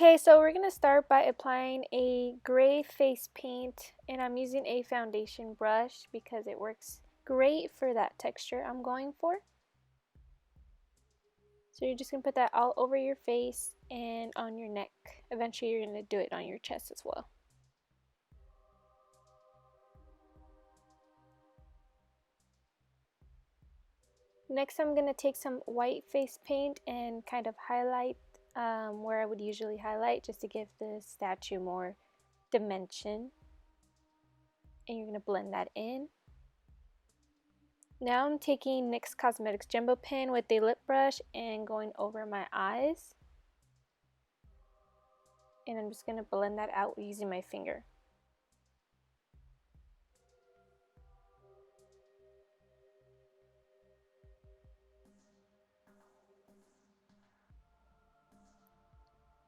Okay, so we're going to start by applying a gray face paint, and I'm using a foundation brush because it works great for that texture I'm going for. So you're just going to put that all over your face and on your neck. Eventually you're going to do it on your chest as well. Next I'm going to take some white face paint and kind of highlight where I would usually highlight, just to give the statue more dimension. And you're going to blend that in. Now I'm taking NYX Cosmetics Jumbo Pen with a lip brush and going over my eyes. And I'm just going to blend that out using my finger.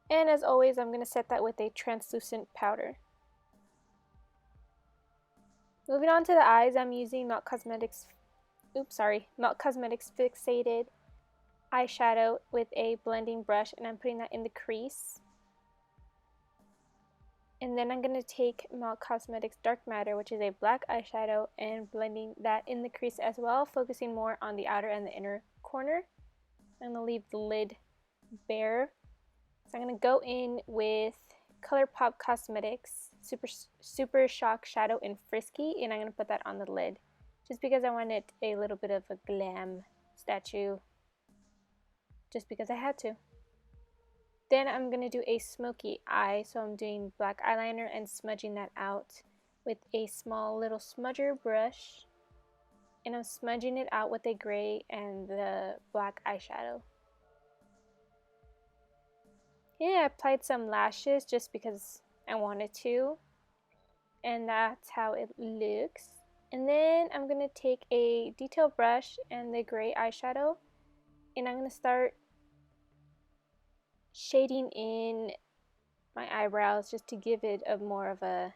And as always, I'm going to set that with a translucent powder. Moving on to the eyes, I'm using Melt Cosmetics Fixated eyeshadow with a blending brush, and I'm putting that in the crease. And then I'm going to take Melt Cosmetics Dark Matter, which is a black eyeshadow, and blending that in the crease as well, focusing more on the outer and the inner corner. I'm going to leave the lid bare. So I'm going to go in with Colourpop Cosmetics Super Shock Shadow in Friskie, and I'm going to put that on the lid just because I wanted a little bit of a glam statue, just because I had to. Then I'm going to do a smoky eye, so I'm doing black eyeliner and smudging that out with a small little smudger brush, and I'm smudging it out with a gray and the black eyeshadow. Yeah, I applied some lashes just because I wanted to, and that's how it looks. And then I'm going to take a detail brush and the gray eyeshadow, and I'm going to start shading in my eyebrows just to give it a more of a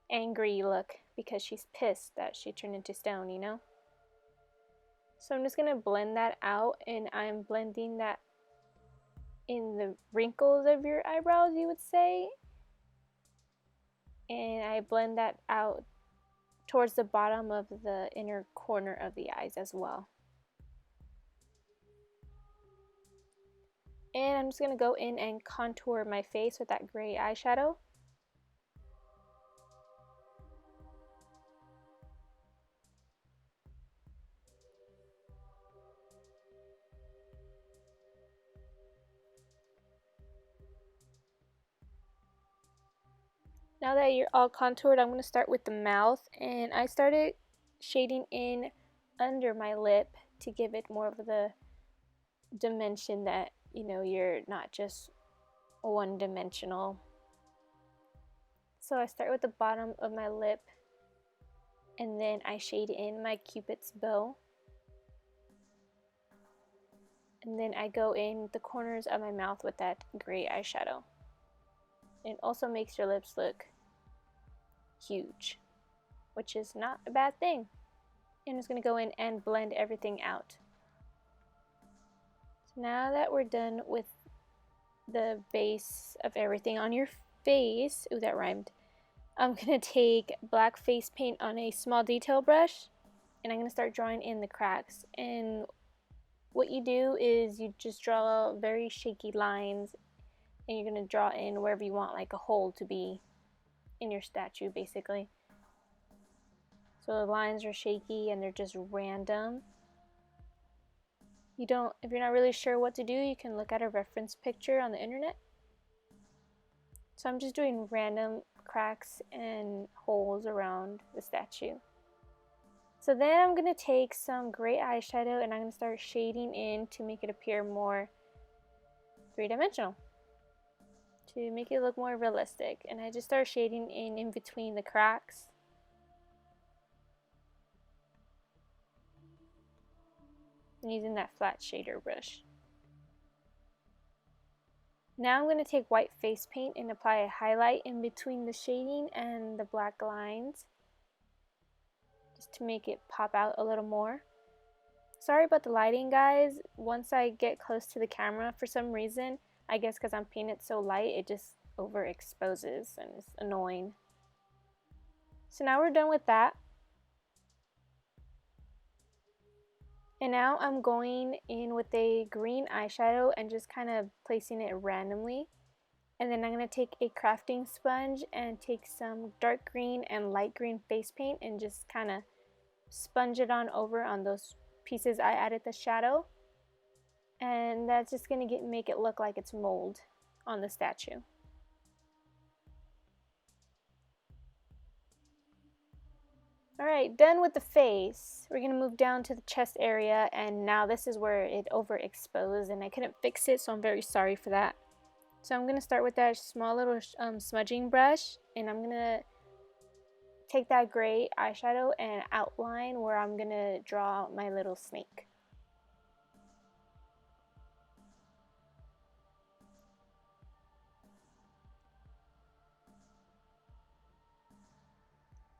angry look, because she's pissed that she turned into stone, you know? So I'm just going to blend that out, and I'm blending that in the wrinkles of your eyebrows, you would say. And I blend that out towards the bottom of the inner corner of the eyes as well. And I'm just going to go in and contour my face with that gray eyeshadow. Now that you're all contoured, I'm going to start with the mouth, and I started shading in under my lip to give it more of the dimension that, you know, you're not just one-dimensional. So I start with the bottom of my lip, and then I shade in my Cupid's bow. And then I go in the corners of my mouth with that gray eyeshadow. It also makes your lips look huge, which is not a bad thing. And I'm just going to go in and blend everything out. So now that we're done with the base of everything on your face, ooh, that rhymed, I'm going to take black face paint on a small detail brush, and I'm going to start drawing in the cracks. And what you do is you just draw very shaky lines, and you're going to draw in wherever you want like a hole to be in your statue, basically. So the lines are shaky and they're just random. If you're not really sure what to do, you can look at a reference picture on the internet. So I'm just doing random cracks and holes around the statue. So then I'm going to take some gray eyeshadow, and I'm going to start shading in to make it appear more three-dimensional, to make it look more realistic. And I just start shading in between the cracks. And using that flat shader brush. Now I'm going to take white face paint and apply a highlight in between the shading and the black lines, just to make it pop out a little more. Sorry about the lighting, guys. Once I get close to the camera, for some reason I guess because I'm painting it so light, it just overexposes and it's annoying. So now we're done with that. And now I'm going in with a green eyeshadow and just kind of placing it randomly. And then I'm going to take a crafting sponge and take some dark green and light green face paint and just kind of sponge it on over on those pieces I added the shadow. And that's just going to make it look like it's mold on the statue. Alright, done with the face. We're going to move down to the chest area, and now this is where it overexposed and I couldn't fix it, so I'm very sorry for that. So I'm going to start with that small little smudging brush, and I'm going to take that gray eyeshadow and outline where I'm going to draw my little snake.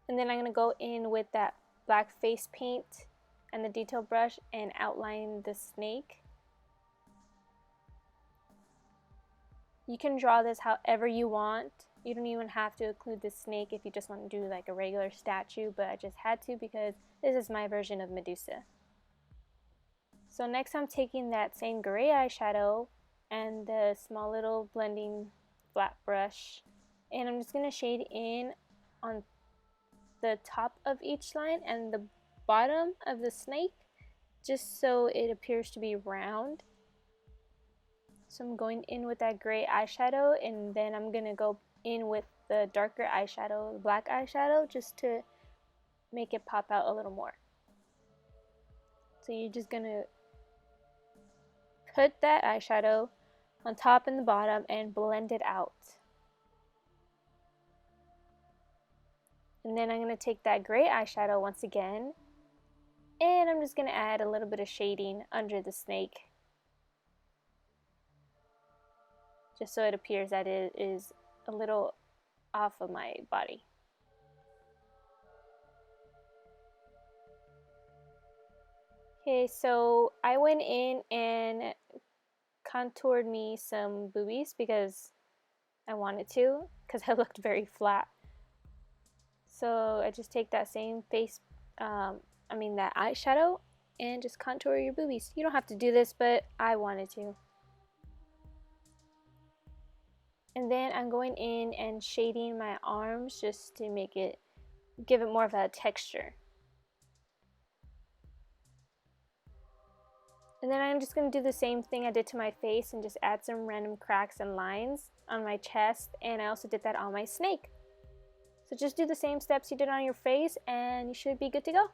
And then I'm going to go in with that black face paint and the detail brush and outline the snake. You can draw this however you want. You don't even have to include the snake if you just want to do like a regular statue, but I just had to because this is my version of Medusa. So next I'm taking that same gray eyeshadow and the small little blending flat brush, and I'm just going to shade in on the top of each line and the bottom of the snake just so it appears to be round. So I'm going in with that gray eyeshadow, and then I'm going to go in with the darker eyeshadow, the black eyeshadow, just to make it pop out a little more. So you're just going to put that eyeshadow on top and the bottom and blend it out. And then I'm going to take that gray eyeshadow once again, and I'm just going to add a little bit of shading under the snake, just so it appears that it is a little off of my body. Okay, so I went in and contoured me some boobies because I wanted to, because I looked very flat. So I just take that same that eyeshadow and just contour your boobies. You don't have to do this, but I wanted to. And then I'm going in and shading my arms just to give it more of a texture. And then I'm just going to do the same thing I did to my face and just add some random cracks and lines on my chest, and I also did that on my snake. So just do the same steps you did on your face and you should be good to go.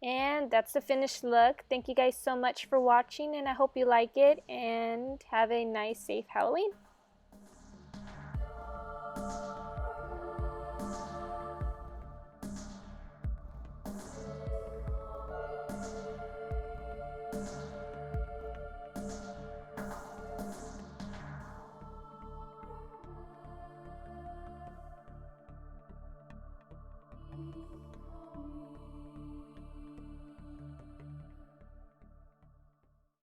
And that's the finished look. Thank you guys so much for watching, and I hope you like it and have a nice, safe Halloween.